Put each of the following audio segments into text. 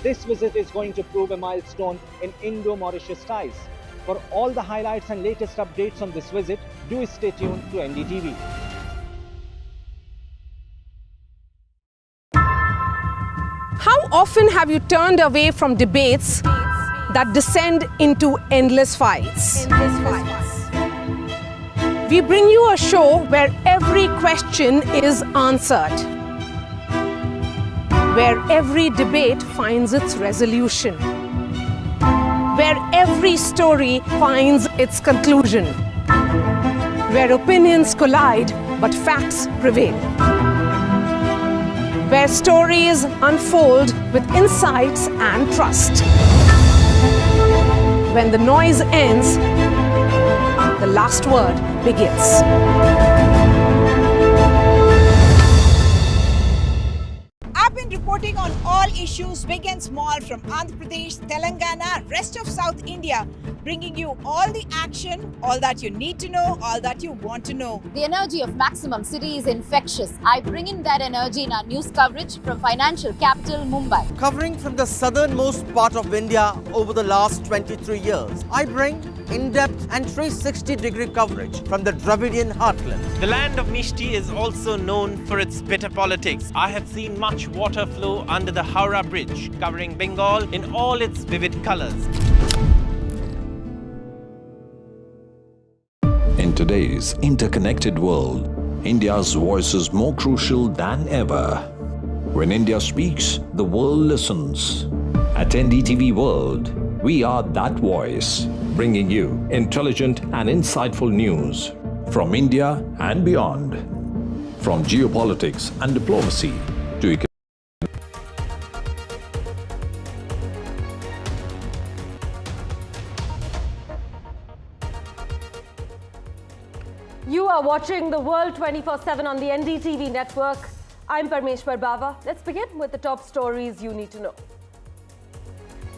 this visit is going to prove a milestone in Indo-Mauritius ties. For all the highlights and latest updates on this visit, do stay tuned to NDTV. How often have you turned away from debates that descend into endless fights? We bring you a show where every question is answered, where every debate finds its resolution, where every story finds its conclusion, where opinions collide but facts prevail, where stories unfold with insights and trust. When the noise ends, the last word begins. I've been reporting on all issues, big and small, from Andhra Pradesh, Telangana, rest of South India, bringing you all the action, all that you need to know, all that you want to know. The energy of Maximum City is infectious. I bring in that energy in our news coverage from financial capital Mumbai. Covering from the southernmost part of India over the last 23 years, I bring in-depth and 360-degree coverage from the Dravidian heartland. The land of Mishti is also known for its bitter politics. I have seen much water flow under the Howrah Bridge, covering Bengal in all its vivid colors. In today's interconnected world, India's voice is more crucial than ever. When India speaks, the world listens. At NDTV World, we are that voice, bringing you intelligent and insightful news from India and beyond. From geopolitics and diplomacy to economic. You are watching The World 24/7 on the NDTV network. I'm Parmeshwar Bava. Let's begin with the top stories you need to know.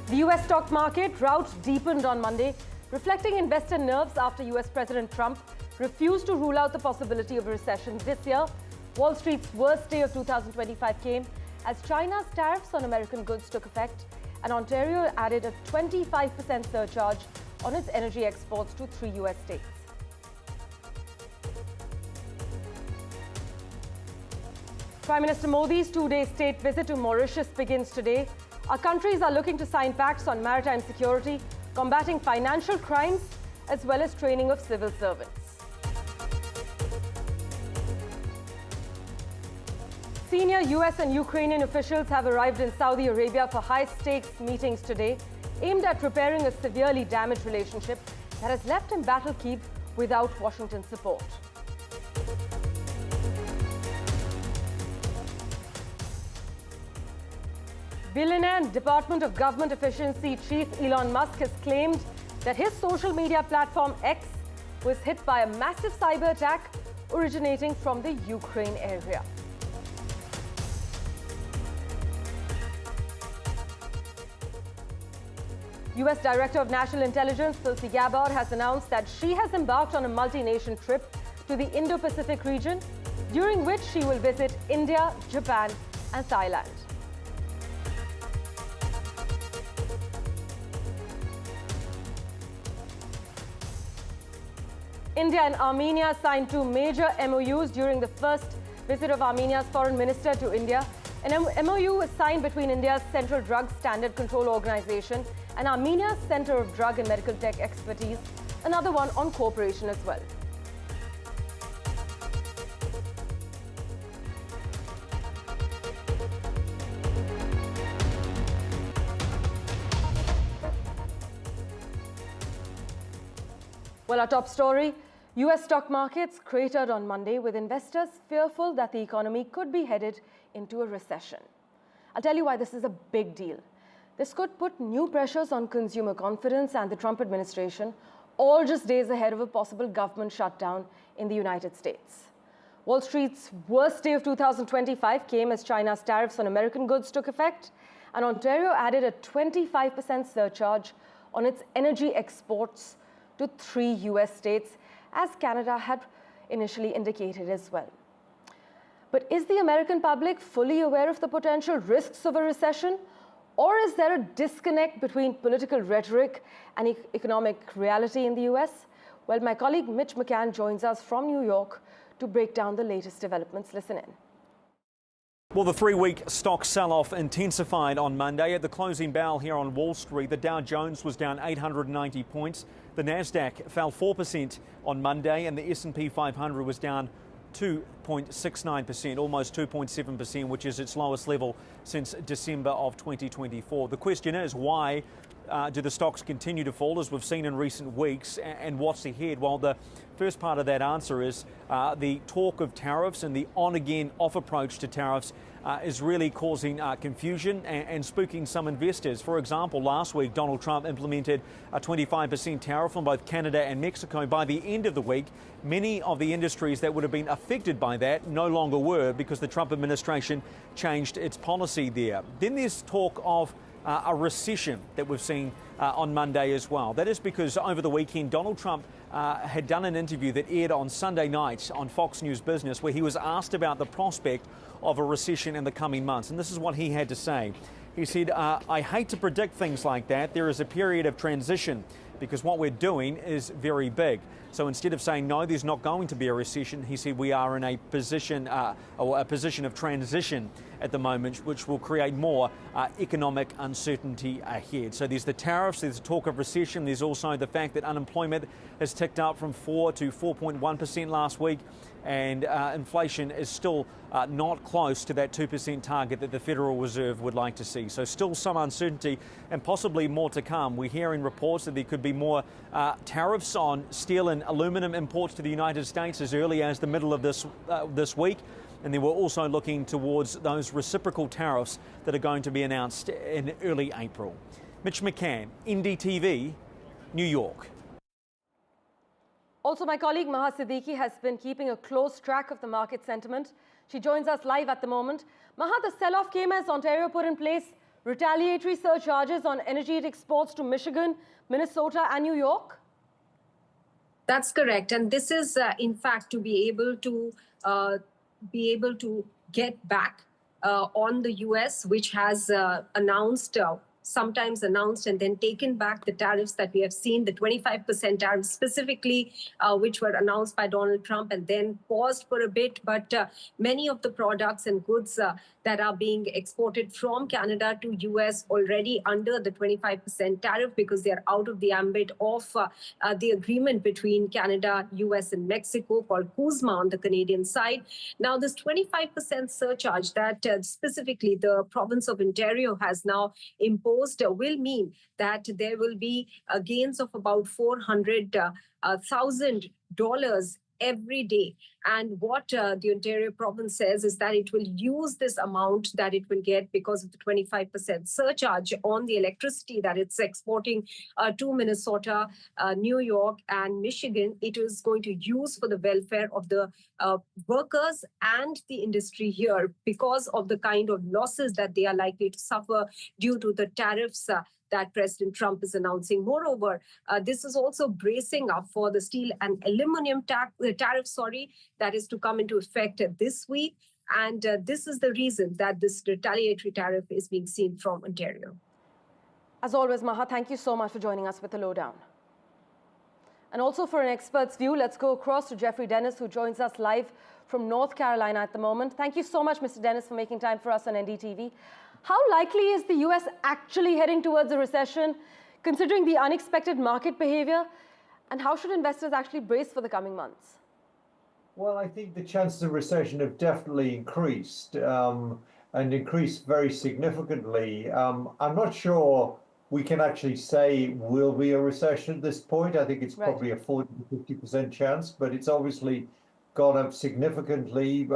The US stock market rout deepened on Monday, reflecting investor nerves after US President Trump refused to rule out the possibility of a recession this year. Wall Street's worst day of 2025 came as China's tariffs on American goods took effect and Ontario added a 25% surcharge on its energy exports to 3 US states. Prime Minister Modi's two-day state visit to Mauritius begins today. Our countries are looking to sign pacts on maritime security, combating financial crimes, as well as training of civil servants. Senior US and Ukrainian officials have arrived in Saudi Arabia for high-stakes meetings today, aimed at repairing a severely damaged relationship that has left embattled without Washington support. Billionaire and Department of Government Efficiency Chief Elon Musk has claimed that his social media platform X was hit by a massive cyber attack originating from the Ukraine area. US Director of National Intelligence Tulsi Gabbard has announced that she has embarked on a multi-nation trip to the Indo-Pacific region, during which she will visit India, Japan, and Thailand. India and Armenia signed two major MOUs during the first visit of Armenia's foreign minister to India. An MOU was signed between India's Central Drug Standard Control Organization and Armenia's Center of Drug and Medical Tech Expertise, another one on cooperation as well. Well, our top story, US stock markets cratered on Monday with investors fearful that the economy could be headed into a recession. I'll tell you why this is a big deal. This could put new pressures on consumer confidence and the Trump administration, all just days ahead of a possible government shutdown in the United States. Wall Street's worst day of 2025 came as China's tariffs on American goods took effect, and Ontario added a 25% surcharge on its energy exports to 3 US states, as Canada had initially indicated as well. But is the American public fully aware of the potential risks of a recession, Or is there a disconnect between political rhetoric and economic reality in the US? Well, my colleague Mitch McCann joins us from New York to break down the latest developments. Listen in. Well, the three-week stock sell-off intensified on Monday. At the closing bell here on Wall Street, the Dow Jones was down 890 points. The Nasdaq fell 4% on Monday, and the S&P 500 was down 2.69%, almost 2.7%, which is its lowest level since December of 2024. The question is, why do the stocks continue to fall, as we've seen in recent weeks, and what's ahead? Well, the first part of that answer is the talk of tariffs and the on-again, off approach to tariffs is really causing confusion and spooking some investors. For example, last week, Donald Trump implemented a 25% tariff on both Canada and Mexico. By the end of the week, many of the industries that would have been affected by that no longer were, because the Trump administration changed its policy there. Then there's talk of a recession that we've seen on Monday as well. That is because over the weekend, Donald Trump had done an interview that aired on Sunday night on Fox News Business, where he was asked about the prospect of a recession in the coming months. And this is what he had to say. He said, I hate to predict things like that. There is a period of transition because what we're doing is very big. So instead of saying, no, there's not going to be a recession, he said we are in a position of transition at the moment, which will create more economic uncertainty ahead. So there's the tariffs, there's the talk of recession, there's also the fact that unemployment has ticked up from 4 to 4.1% last week, and inflation is still not close to that 2% target that the Federal Reserve would like to see. So still some uncertainty and possibly more to come. We're hearing reports that there could be more tariffs on steel and aluminum imports to the United States as early as the middle of this week. And then we're also looking towards those reciprocal tariffs that are going to be announced in early April. Mitch McCann, NDTV, New York. Also, my colleague Maha Siddiqui has been keeping a close track of the market sentiment. She joins us live at the moment. Maha, the sell-off came as Ontario put in place retaliatory surcharges on energy exports to Michigan, Minnesota, and New York. That's correct. And this is, in fact, to be able to get back on the U.S., which has sometimes announced and then taken back the tariffs that we have seen, the 25% tariffs specifically, which were announced by Donald Trump and then paused for a bit. But many of the products and goods that are being exported from Canada to U.S. already under the 25% tariff, because they are out of the ambit of the agreement between Canada, U.S. and Mexico called CUSMA on the Canadian side. Now, this 25% surcharge that specifically the province of Ontario has now imposed will mean that there will be gains of about $400,000 every day. And what the Ontario province says is that it will use this amount that it will get because of the 25% surcharge on the electricity that it's exporting to Minnesota, New York, and Michigan. It is going to use for the welfare of the workers and the industry here because of the kind of losses that they are likely to suffer due to the tariffs that President Trump is announcing. Moreover, this is also bracing up for the steel and aluminum tariff, that is to come into effect this week. And this is the reason that this retaliatory tariff is being seen from Ontario. As always, Maha, thank you so much for joining us with the lowdown. And also for an expert's view, let's go across to Jeffrey Dennis, who joins us live from North Carolina at the moment. Thank you so much, Mr. Dennis, for making time for us on NDTV. How likely is the US actually heading towards a recession, considering the unexpected market behavior? And how should investors actually brace for the coming months? Well, I think the chances of recession have definitely increased and increased very significantly. I'm not sure we can actually say will be a recession at this point. I think it's probably a 40 to 50% chance, but it's obviously gone up significantly,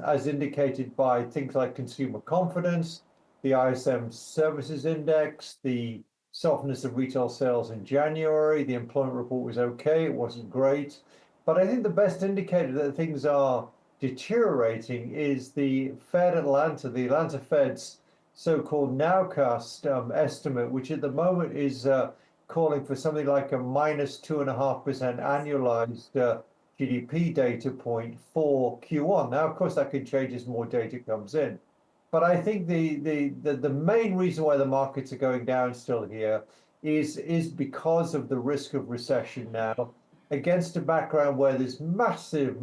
as indicated by things like consumer confidence, the ISM Services Index, the softness of retail sales in January. The employment report was okay, it wasn't great. But I think the best indicator that things are deteriorating is the Fed Atlanta, the Atlanta Fed's so-called nowcast estimate, which at the moment is calling for something like a minus 2.5% annualized GDP data point for Q1. Now, of course, that could change as more data comes in. But I think the main reason why the markets are going down still here is because of the risk of recession now, against a background where there's massive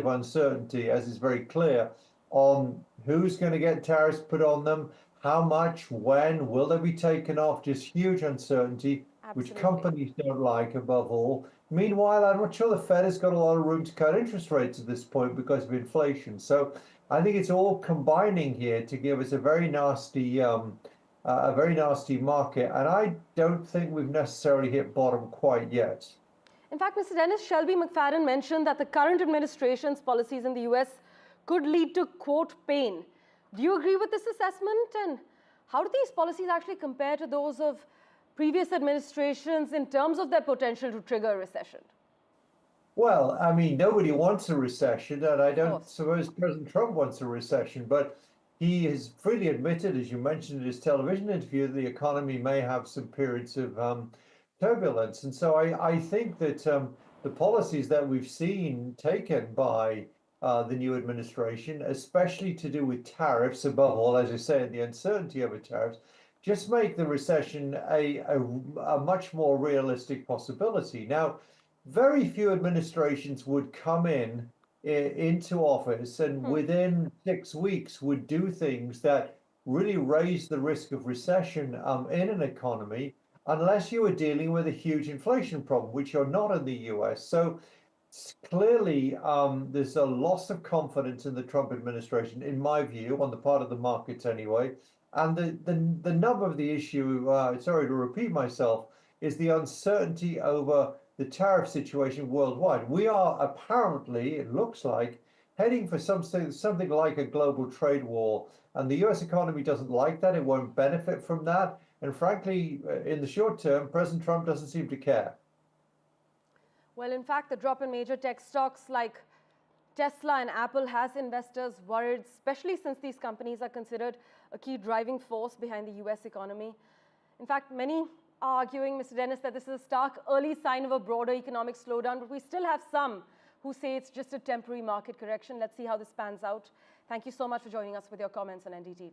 uncertainty, as is very clear, on who's going to get tariffs put on them, how much, when, will they be taken off? Just huge uncertainty, which companies don't like above all. Meanwhile, I'm not sure the Fed has got a lot of room to cut interest rates at this point because of inflation. So I think it's all combining here to give us a very nasty market, and I don't think we've necessarily hit bottom quite yet. In fact, Mr. Dennis, Shelby McFadden mentioned that the current administration's policies in the US could lead to, quote, pain. Do you agree with this assessment? And how do these policies actually compare to those of previous administrations in terms of their potential to trigger a recession? Well, I mean, nobody wants a recession, and I don't suppose President Trump wants a recession, but he has freely admitted, as you mentioned in his television interview, that the economy may have some periods of turbulence. And so I think that the policies that we've seen taken by the new administration, especially to do with tariffs, above all, as I say, the uncertainty over tariffs, just make the recession a much more realistic possibility. Now, very few administrations would come into office and within 6 weeks would do things that really raise the risk of recession in an economy, unless you were dealing with a huge inflation problem, which you're not in the US. So clearly, there's a loss of confidence in the Trump administration, in my view, on the part of the markets anyway. And the nub of the issue, sorry to repeat myself, is the uncertainty over the tariff situation worldwide. We are apparently, it looks like, heading for something like a global trade war. And the US economy doesn't like that. It won't benefit from that. And frankly, in the short term, President Trump doesn't seem to care. Well, in fact, the drop in major tech stocks like Tesla and Apple has investors worried, especially since these companies are considered a key driving force behind the US economy. In fact, many are arguing, Mr. Dennis, that this is a stark early sign of a broader economic slowdown, but we still have some who say it's just a temporary market correction. Let's see how this pans out. Thank you so much for joining us with your comments on NDTV.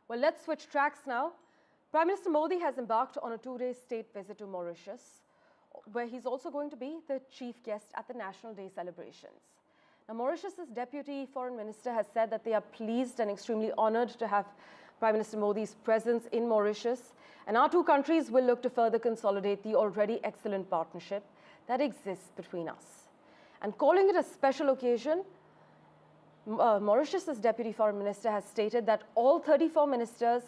Well, let's switch tracks now. Prime Minister Modi has embarked on a 2-day state visit to Mauritius, where he's also going to be the chief guest at the National Day celebrations. Now, Mauritius's Deputy Foreign Minister has said that they are pleased and extremely honored to have Prime Minister Modi's presence in Mauritius, and our two countries will look to further consolidate the already excellent partnership that exists between us. And calling it a special occasion, Mauritius's Deputy Foreign Minister has stated that all 34 ministers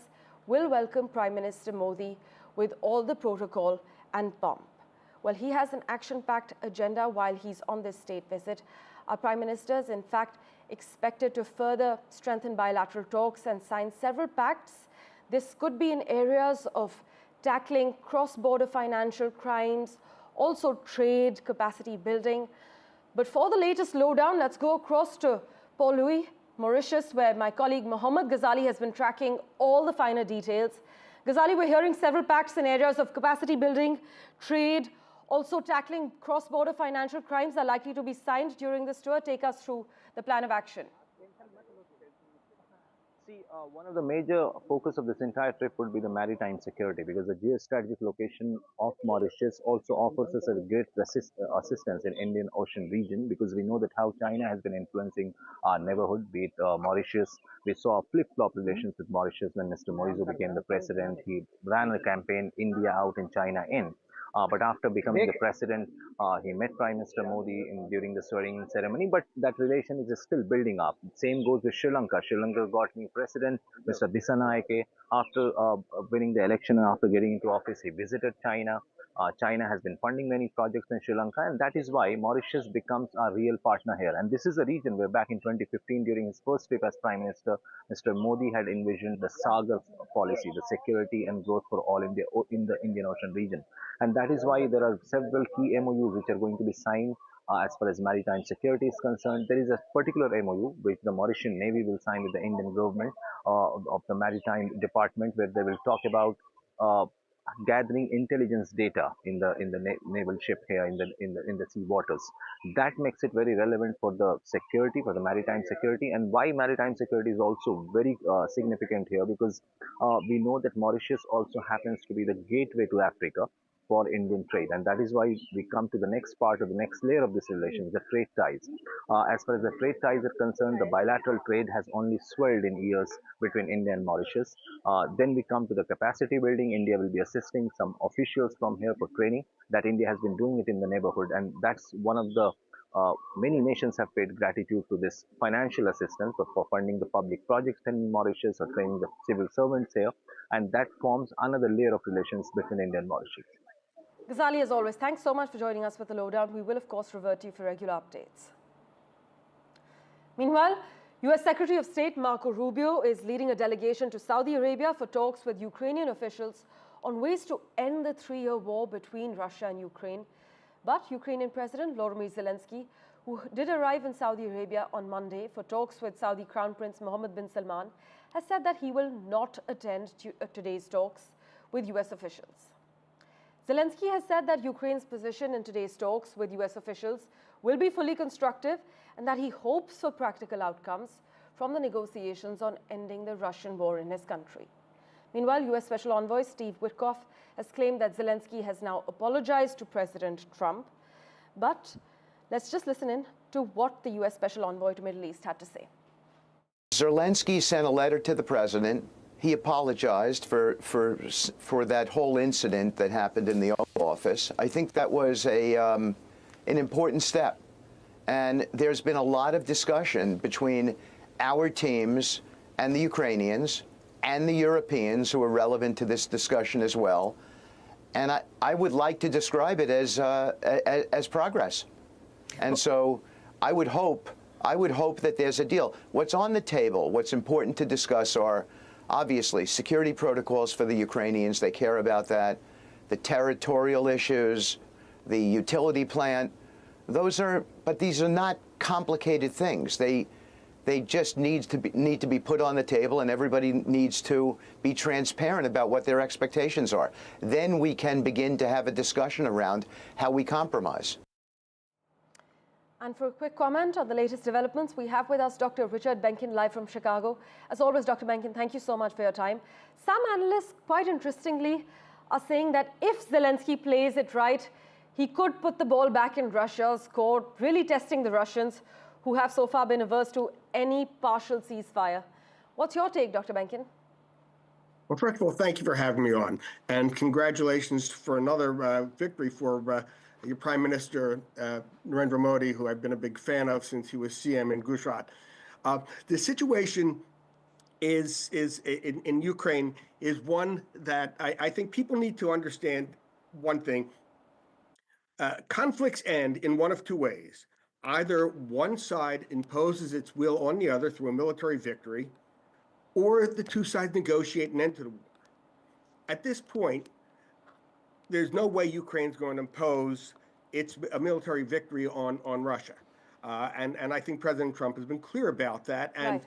will welcome Prime Minister Modi with all the protocol and pomp. Well, he has an action-packed agenda while he's on this state visit. Our Prime Minister is, in fact, expected to further strengthen bilateral talks and sign several pacts. This could be in areas of tackling cross-border financial crimes, also trade, capacity building. But for the latest lowdown, let's go across to Port Louis, Mauritius, where my colleague Mohammed Ghazali has been tracking all the finer details. Ghazali, we're hearing several pacts in areas of capacity building, trade, also tackling cross-border financial crimes are likely to be signed during this tour. Take us through the plan of action. See, one of the major focus of this entire trip would be the maritime security, because the geostrategic location of Mauritius also offers us a great assistance in Indian Ocean region, because we know that how China has been influencing our neighborhood, be it Mauritius. We saw flip-flop relations with Mauritius when Mr. Moise became the president. He ran a campaign, India out and China in. But after becoming the president, he met Prime Minister Modi during the swearing ceremony, but that relation is still building up. Same goes with Sri Lanka. Sri Lanka got new president, Mr. Dissanayake. After winning the election and after getting into office, he visited China. China has been funding many projects in Sri Lanka, and that is why Mauritius becomes a real partner here. And this is the region where back in 2015, during his first trip as Prime Minister, Mr. Modi had envisioned the Sagar policy, the security and growth for all India in the Indian Ocean region. And that is why there are several key MOUs which are going to be signed as far as maritime security is concerned. There is a particular MOU which the Mauritian Navy will sign with the Indian government of the Maritime Department, where they will talk about gathering intelligence data in the naval ship here in the sea waters. That makes it very relevant for the security, for the maritime security. And why maritime security is also very significant here, because we know that Mauritius also happens to be the gateway to Africa for Indian trade, and that is why we come to the next part of the next layer of this relation, the trade ties. As far as the trade ties are concerned, the bilateral trade has only swelled in years between India and Mauritius. Then we come to the capacity building. India will be assisting some officials from here for training. That India has been doing it in the neighborhood, and that's one of the many nations have paid gratitude to this financial assistance for funding the public projects in Mauritius or training the civil servants here, and that forms another layer of relations between India and Mauritius. Ghazali, as always, thanks so much for joining us with the lowdown. We will, of course, revert to you for regular updates. Meanwhile, U.S. Secretary of State Marco Rubio is leading a delegation to Saudi Arabia for talks with Ukrainian officials on ways to end the 3-year war between Russia and Ukraine. But Ukrainian President Volodymyr Zelensky, who did arrive in Saudi Arabia on Monday for talks with Saudi Crown Prince Mohammed bin Salman, has said that he will not attend today's talks with U.S. officials. Zelensky has said that Ukraine's position in today's talks with U.S. officials will be fully constructive and that he hopes for practical outcomes from the negotiations on ending the Russian war in his country. Meanwhile, U.S. Special Envoy Steve Witkoff has claimed that Zelensky has now apologized to President Trump. But let's just listen in to what the U.S. Special Envoy to Middle East had to say. Zelensky sent a letter to the president. He apologized for that whole incident that happened in the Oval Office. I think that was an important step. And there's been a lot of discussion between our teams and the Ukrainians and the Europeans who are relevant to this discussion as well. And I would like to describe it as progress. And so I would hope that there's a deal. What's on the table, what's important to discuss are obviously security protocols for the Ukrainians. They care about that. The territorial issues, the utility plant, but these are not complicated things. They just need to be put on the table, and everybody needs to be transparent about what their expectations are. Then we can begin to have a discussion around how we compromise. And for a quick comment on the latest developments, we have with us Dr. Richard Benkin, live from Chicago. As always, Dr. Benkin, thank you so much for your time. Some analysts, quite interestingly, are saying that if Zelensky plays it right, he could put the ball back in Russia's court, really testing the Russians, who have so far been averse to any partial ceasefire. What's your take, Dr. Benkin? Well, first of all, thank you for having me on, and congratulations for another victory for your Prime Minister, Narendra Modi, who I've been a big fan of since he was CM in Gujarat. The situation in Ukraine is one that I think people need to understand one thing. Conflicts end in one of two ways. Either one side imposes its will on the other through a military victory, or the two sides negotiate an end to the war. At this point, there's no way Ukraine's going to impose a military victory on Russia. And I think President Trump has been clear about that. And,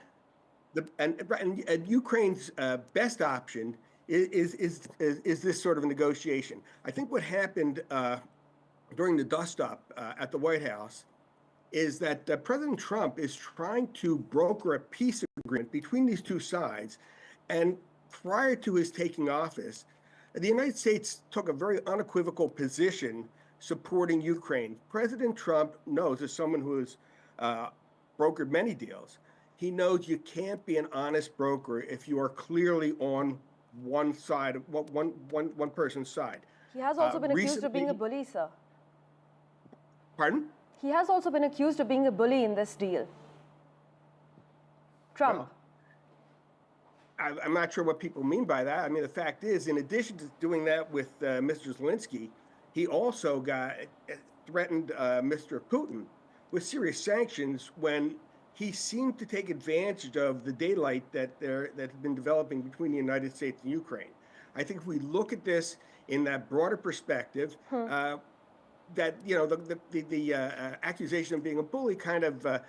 right. and Ukraine's best option is this sort of a negotiation. I think what happened during the dust-up at the White House is that President Trump is trying to broker a peace agreement between these two sides. And prior to his taking office, the United States took a very unequivocal position supporting Ukraine. President Trump knows, as someone who has brokered many deals, he knows you can't be an honest broker if you are clearly on one side, one person's side. He has also been accused of being a bully, sir. Pardon? He has also been accused of being a bully in this deal. Trump. Well, I'm not sure what people mean by that. I mean, the fact is, in addition to doing that with Mr. Zelensky, he also threatened Mr. Putin with serious sanctions when he seemed to take advantage of the daylight that has been developing between the United States and Ukraine. I think if we look at this in that broader perspective, that the accusation of being a bully kind of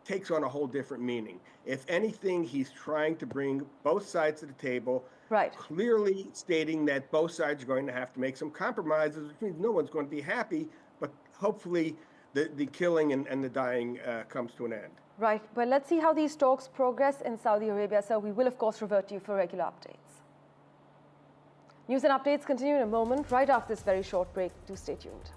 takes on a whole different meaning. If anything, he's trying to bring both sides to the table, right, clearly stating that both sides are going to have to make some compromises, which means no one's going to be happy, but hopefully the killing and the dying comes to an end. Right. Well, let's see how these talks progress in Saudi Arabia. So we will, of course, revert to you for regular updates. News and updates continue in a moment, right after this very short break. Do stay tuned.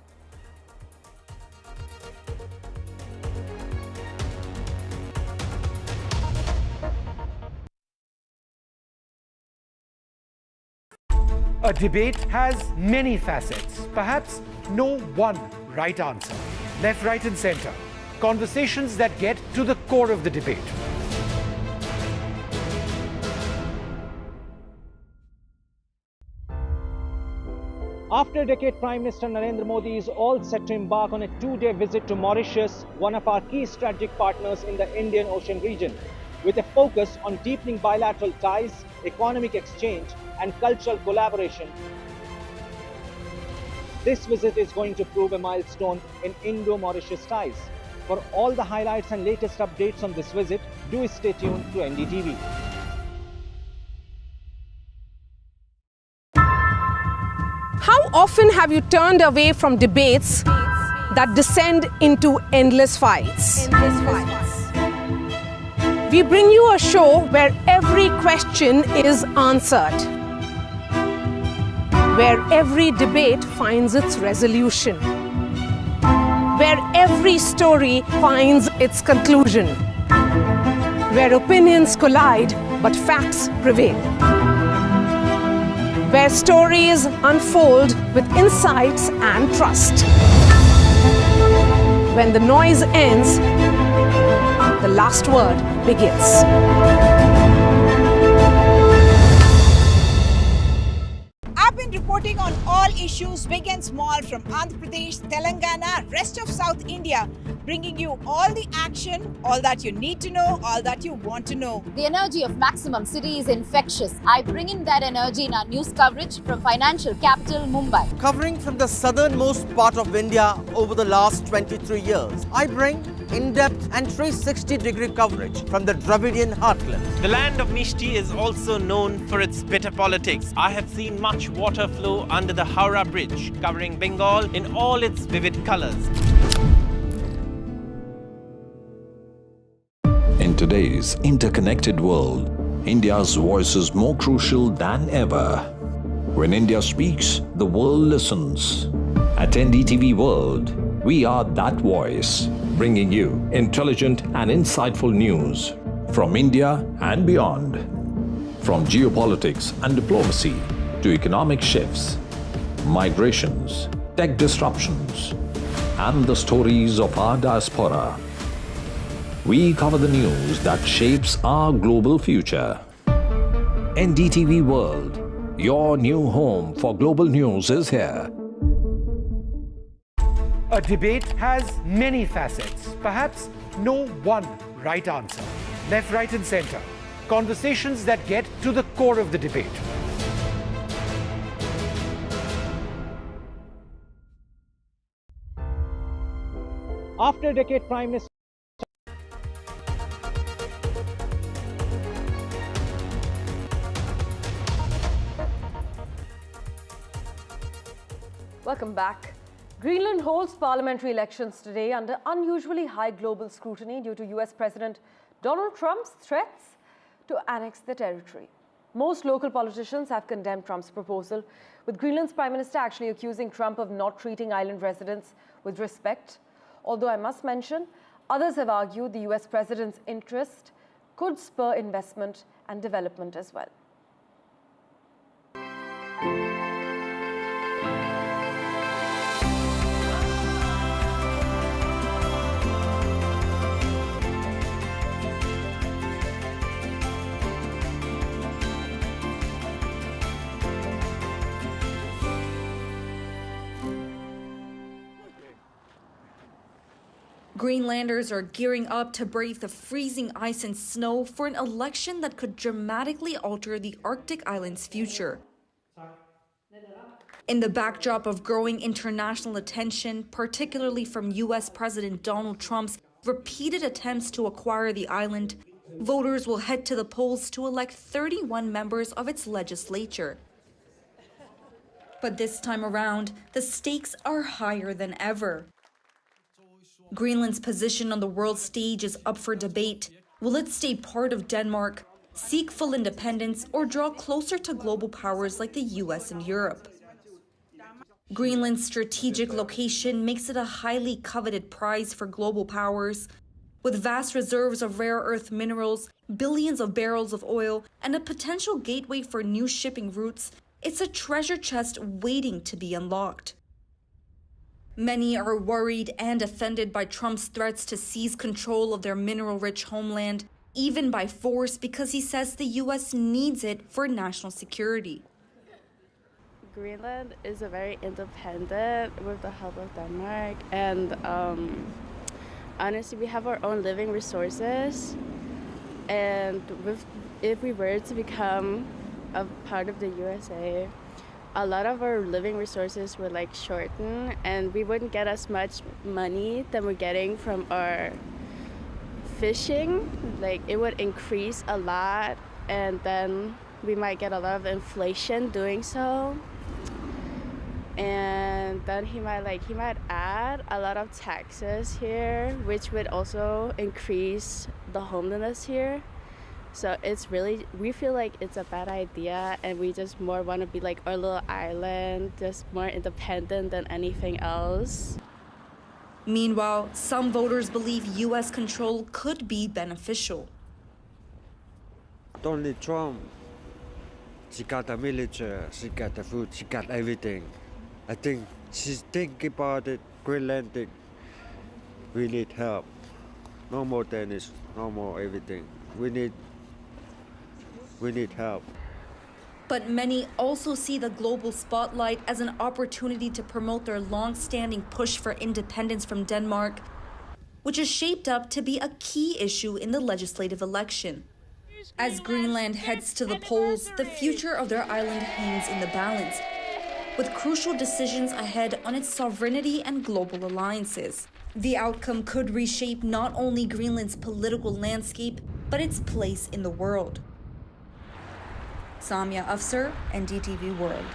A debate has many facets, perhaps no one right answer. Left, right, and center. Conversations that get to the core of the debate. After a decade, Prime Minister Narendra Modi is all set to embark on a 2-day visit to Mauritius, one of our key strategic partners in the Indian Ocean region, with a focus on deepening bilateral ties, economic exchange, and cultural collaboration. This visit is going to prove a milestone in Indo-Mauritius ties. For all the highlights and latest updates on this visit, do stay tuned to NDTV. How often have you turned away from debates that descend into endless fights? We bring you a show where every question is answered, where every debate finds its resolution, where every story finds its conclusion, where opinions collide but facts prevail, where stories unfold with insights and trust. When the noise ends, the last word begins. I've been reporting on all issues big and small from Andhra Pradesh, Telangana, rest of South India, bringing you all the action, all that you need to know, all that you want to know. The energy of Maximum City is infectious. I bring in that energy in our news coverage from financial capital Mumbai. Covering from the southernmost part of India over the last 23 years, I bring in-depth and 360-degree coverage from the Dravidian heartland. The land of Mishti is also known for its bitter politics. I have seen much water flow under the Howrah Bridge, covering Bengal in all its vivid colors. In today's interconnected world, India's voice is more crucial than ever. When India speaks, the world listens. At NDTV World, we are that voice, bringing you intelligent and insightful news from India and beyond. From geopolitics and diplomacy to economic shifts, migrations, tech disruptions, and the stories of our diaspora. We cover the news that shapes our global future. NDTV World, your new home for global news, is here. A debate has many facets, perhaps no one right answer. Left, right, and center. Conversations that get to the core of the debate. After a decade, Prime Minister Welcome back. Greenland holds parliamentary elections today under unusually high global scrutiny due to US President Donald Trump's threats to annex the territory. Most local politicians have condemned Trump's proposal, with Greenland's Prime Minister actually accusing Trump of not treating island residents with respect. Although I must mention, others have argued the US President's interest could spur investment and development as well. Greenlanders are gearing up to brave the freezing ice and snow for an election that could dramatically alter the Arctic island's future. In the backdrop of growing international attention, particularly from US President Donald Trump's repeated attempts to acquire the island, voters will head to the polls to elect 31 members of its legislature. But this time around, the stakes are higher than ever. Greenland's position on the world stage is up for debate. Will it stay part of Denmark, seek full independence, or draw closer to global powers like the US and Europe? Greenland's strategic location makes it a highly coveted prize for global powers. With vast reserves of rare earth minerals, billions of barrels of oil, and a potential gateway for new shipping routes, it's a treasure chest waiting to be unlocked. Many are worried and offended by Trump's threats to seize control of their mineral-rich homeland, even by force, because he says the US needs it for national security. Greenland is a very independent with the help of Denmark, and honestly we have our own living resources, and if we were to become a part of the USA, a lot of our living resources would like shorten, and we wouldn't get as much money than we're getting from our fishing. Like it would increase a lot, and then we might get a lot of inflation doing so. And then he might add a lot of taxes here, which would also increase the homelessness here. So we feel like it's a bad idea, and we just more want to be like our little island, just more independent than anything else. Meanwhile, some voters believe US control could be beneficial. Donald Trump, she got the military, she got the food, she got everything. I think she's thinking about it. Greenland, we need help. No more tennis, no more everything. We need help. But many also see the global spotlight as an opportunity to promote their long-standing push for independence from Denmark, which is shaped up to be a key issue in the legislative election. As Greenland heads to the polls, the future of their island hangs in the balance, with crucial decisions ahead on its sovereignty and global alliances. The outcome could reshape not only Greenland's political landscape, but its place in the world. Samia Afsar, NDTV World.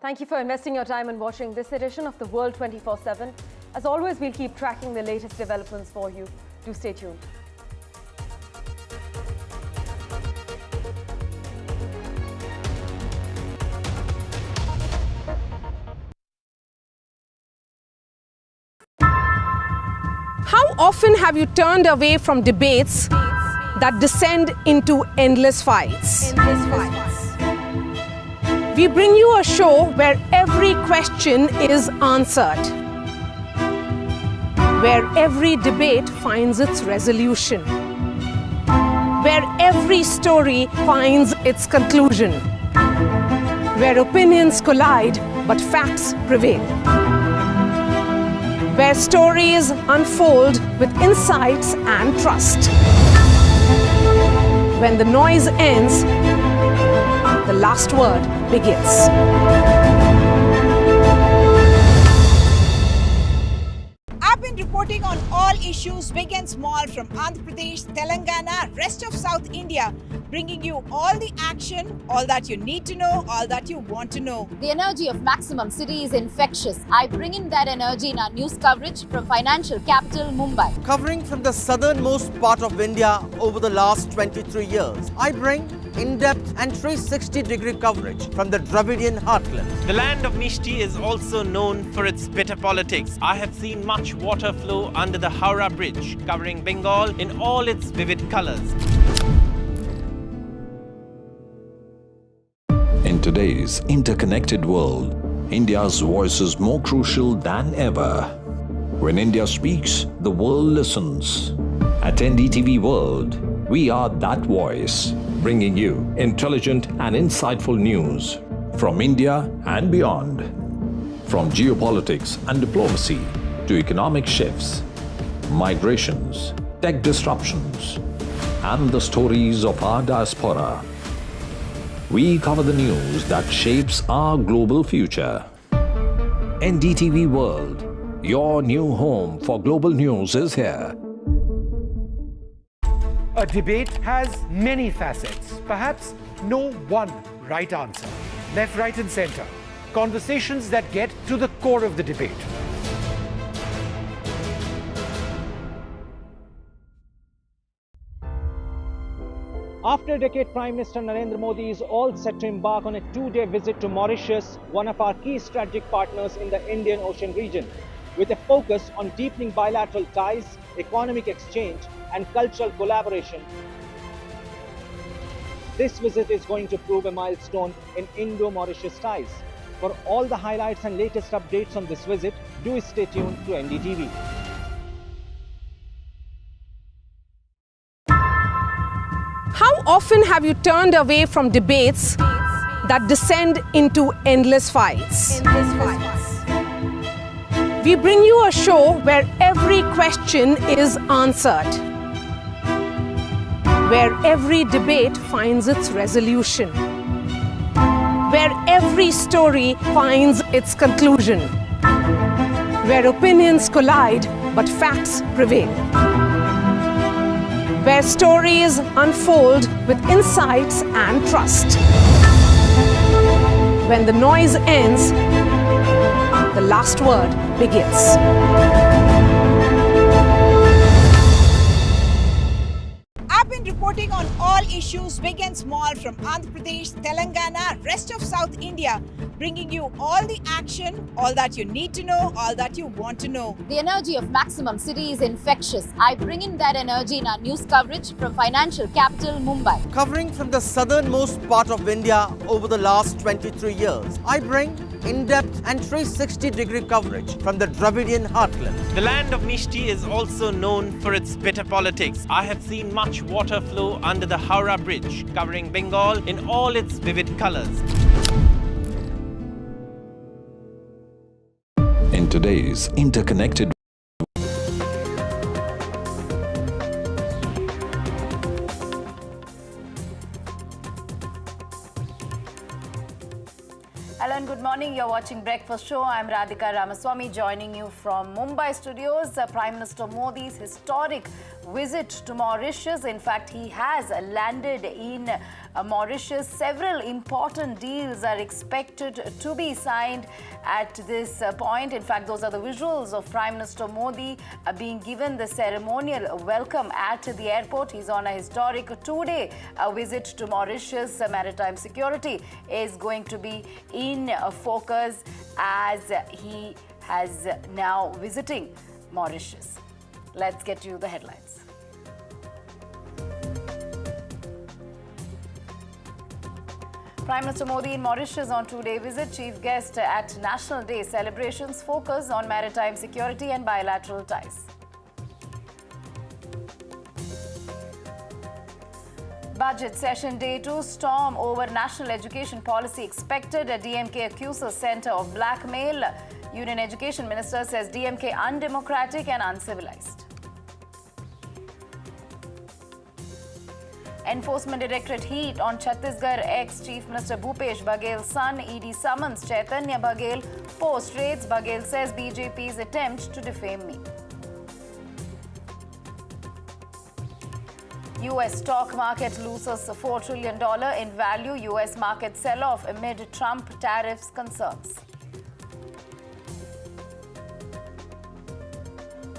Thank you for investing your time and watching this edition of The World 24/7. As always, we'll keep tracking the latest developments for you. Do stay tuned. How often have you turned away from debates that descend into endless fights? We bring you a show where every question is answered, where every debate finds its resolution, where every story finds its conclusion, where opinions collide but facts prevail, where stories unfold with insights and trust. When the noise ends, the last word begins. I've been reporting on all issues big and small from Andhra Pradesh, Telangana, rest of South India, bringing you all the action, all that you need to know, all that you want to know. The energy of Maximum City is infectious. I bring in that energy in our news coverage from financial capital Mumbai. Covering from the southernmost part of India over the last 23 years, I bring in-depth and 360-degree coverage from the Dravidian heartland. The land of Mishti is also known for its bitter politics. I have seen much water flow under the Howrah Bridge, covering Bengal in all its vivid colors. In today's interconnected world, India's voice is more crucial than ever. When India speaks, the world listens. At NDTV World, we are that voice, bringing you intelligent and insightful news from India and beyond. From geopolitics and diplomacy to economic shifts, migrations, tech disruptions, and the stories of our diaspora. We cover the news that shapes our global future. NDTV World, your new home for global news, is here. A debate has many facets, perhaps no one right answer. Left, right, and center. Conversations that get to the core of the debate. After a decade, Prime Minister Narendra Modi is all set to embark on a two-day visit to Mauritius, one of our key strategic partners in the Indian Ocean region, with a focus on deepening bilateral ties, economic exchange, and cultural collaboration. This visit is going to prove a milestone in Indo-Mauritius ties. For all the highlights and latest updates on this visit, do stay tuned to NDTV. How often have you turned away from debates that descend into endless fights? We bring you a show where every question is answered, where every debate finds its resolution, where every story finds its conclusion, where opinions collide but facts prevail, where stories unfold with insights and trust. When the noise ends, the last word begins. I've been reporting on all issues big and small from Andhra Pradesh, Telangana, rest of South India, bringing you all the action, all that you need to know, all that you want to know. The energy of Maximum City is infectious. I bring in that energy in our news coverage from financial capital Mumbai. Covering from the southernmost part of India over the last 23 years, I bring in-depth and 360-degree coverage from the Dravidian heartland. The land of Mishti is also known for its bitter politics. I have seen much water flow under the Howrah Bridge, covering Bengal in all its vivid colors. In today's interconnected Hello and good morning. You're watching Breakfast Show. I'm Radhika Ramaswamy joining you from Mumbai studios. Prime Minister Modi's historic visit to Mauritius. In fact, he has landed in Mauritius. Several important deals are expected to be signed at this point. In fact, those are the visuals of Prime Minister Modi being given the ceremonial welcome at the airport. He's on a historic two-day visit to Mauritius. Maritime security is going to be in focus as he has now visiting Mauritius. Let's get you the headlines. Prime Minister Modi in Mauritius on two-day visit. Chief guest at National Day celebrations focus on maritime security and bilateral ties. Budget session day 2, storm over national education policy expected. A DMK accuses centre of blackmail. Union Education Minister says DMK undemocratic and uncivilized. Enforcement Directorate heat on Chhattisgarh ex-Chief Minister Bhupesh Baghel's son. ED summons Chaitanya Baghel. Post raids, Baghel says BJP's attempt to defame me. US stock market loses $4 trillion in value. US market sell-off amid Trump tariffs concerns.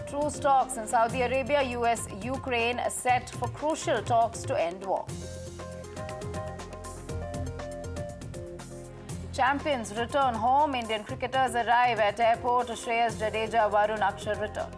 True stocks in Saudi Arabia, US, Ukraine set for crucial talks to end war. Champions return home. Indian cricketers arrive at airport. Shreyas Jadeja, Varun Akshar return.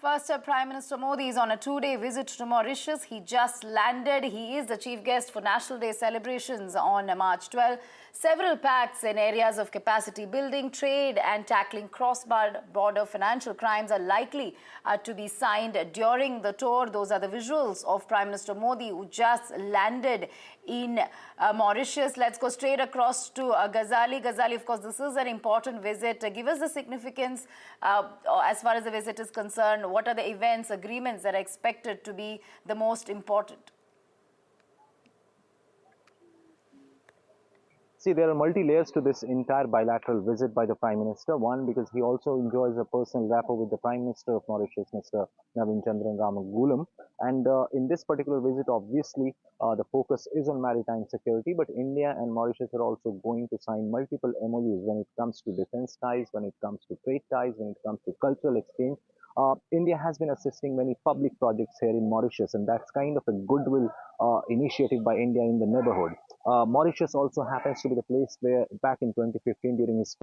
First up, Prime Minister Modi is on a two-day visit to Mauritius. He just landed. He is the chief guest for National Day celebrations on March 12. Several pacts in areas of capacity building, trade and tackling cross-border financial crimes are likely to be signed during the tour. Those are the visuals of Prime Minister Modi, who just landed in Mauritius. Let's go straight across to Ghazali. Ghazali, of course, this is an important visit. Give us the significance as far as the visit is concerned. What are the events, agreements that are expected to be the most important? See, there are multi-layers to this entire bilateral visit by the Prime Minister. One, because he also enjoys a personal rapport with the Prime Minister of Mauritius, Mr. Navin Chandran Ramagulam. And in this particular visit, obviously, the focus is on maritime security, but India and Mauritius are also going to sign multiple MOUs when it comes to defense ties, when it comes to trade ties, when it comes to cultural exchange. India has been assisting many public projects here in Mauritius, and that's kind of a goodwill initiative by India in the neighborhood. Mauritius also happens to be the place where back in 2015 during his